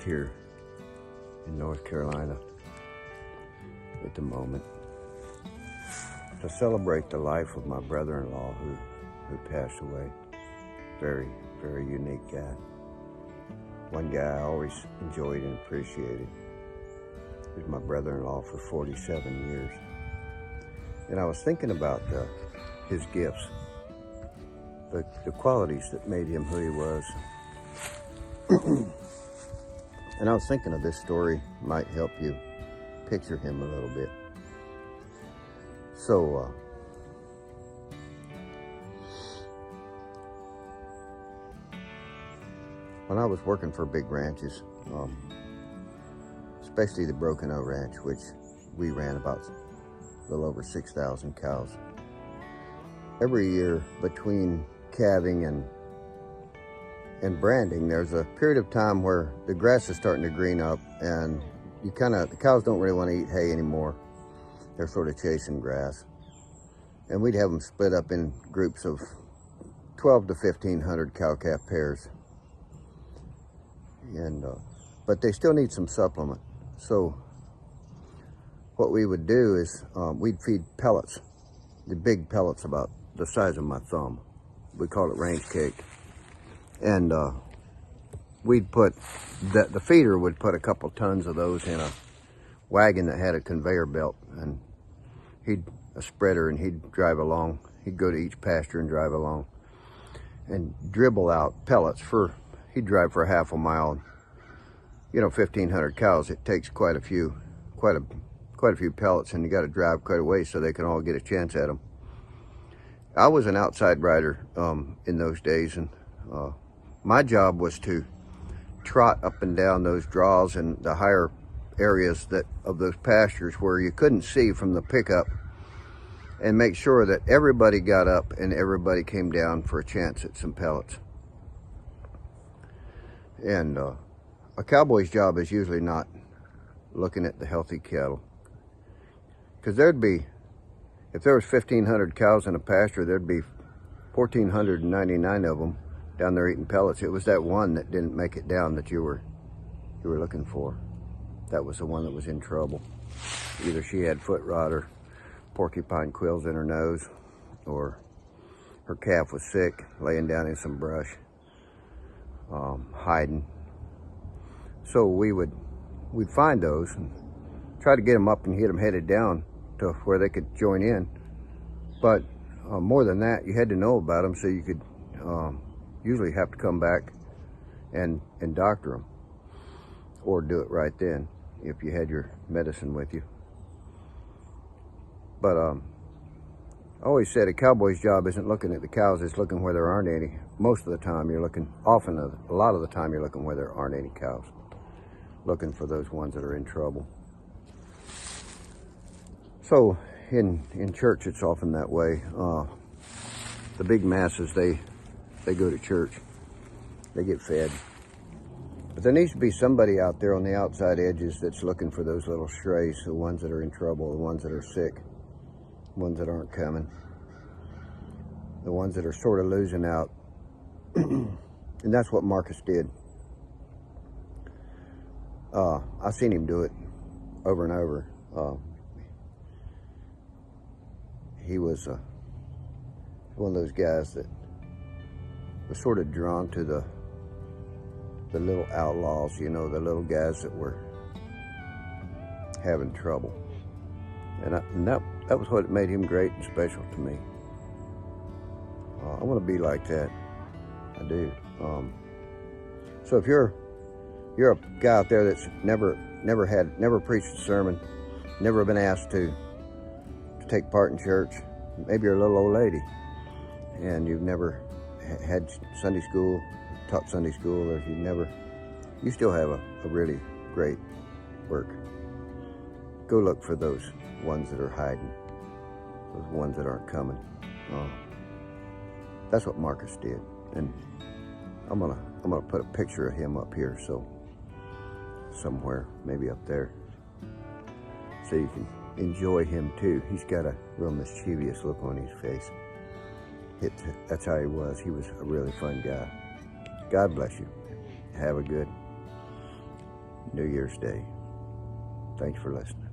here in North Carolina at the moment to celebrate the life of my brother-in-law who passed away. Very, very unique guy. One guy I always enjoyed and appreciated. He was my brother-in-law for 47 years. And I was thinking about his gifts, the qualities that made him who he was. And I was thinking of this story might help you picture him a little bit. So, when I was working for big ranches, especially the Broken O Ranch, which we ran about a little over 6,000 cows. Every year between calving and branding, there's a period of time where the grass is starting to green up and the cows don't really want to eat hay anymore. They're sort of chasing grass. And we'd have them split up in groups of 12 to 1,500 cow-calf pairs. And, but they still need some supplement. So what we would do is we'd feed pellets, the big pellets about the size of my thumb. We call it range cake. And we'd put, the feeder would put a couple tons of those in a wagon that had a conveyor belt, and a spreader, and he'd drive along. He'd go to each pasture and drive along and dribble out pellets he'd drive for half a mile. 1,500 cows, it takes quite a few pellets, and you got to drive quite a ways so they can all get a chance at them. I was an outside rider in those days, and my job was to trot up and down those draws and the higher areas of those pastures where you couldn't see from the pickup, and make sure that everybody got up and everybody came down for a chance at some pellets. And a cowboy's job is usually not looking at the healthy cattle, because if there was 1,500 cows in a pasture, there'd be 1,499 of them down there eating pellets. It was that one that didn't make it down that you were looking for. That was the one that was in trouble. Either she had foot rot or porcupine quills in her nose, or her calf was sick, laying down in some brush, hiding. So we'd find those and try to get them up and get them headed down to where they could join in. But more than that, you had to know about them, so you could usually have to come back and doctor them, or do it right then if you had your medicine with you. But I always said a cowboy's job isn't looking at the cows, it's looking where there aren't any. Most of the time a lot of the time you're looking where there aren't any cows, looking for those ones that are in trouble. So in church, it's often that way. The big masses, they go to church, they get fed. But there needs to be somebody out there on the outside edges that's looking for those little strays, the ones that are in trouble, the ones that are sick, the ones that aren't coming, the ones that are sort of losing out. And that's what Marcus did. I've seen him do it over and over. He was one of those guys that was sort of drawn to the little outlaws, the little guys that were having trouble. And that was what made him great and special to me. I want to be like that. I do. So if you're a guy out there that's never preached a sermon, never been asked to take part in church, maybe you're a little old lady and you've never had Sunday school, taught Sunday school, or you still have a really great work. Go look for those ones that are hiding, those ones that aren't coming. That's what Marcus did, and I'm gonna put a picture of him up here, so somewhere, maybe up there, so you can enjoy him too. He's got a real mischievous look on his face. That's how he was. He was a really fun guy. God bless you. Have a good New Year's Day. Thanks for listening.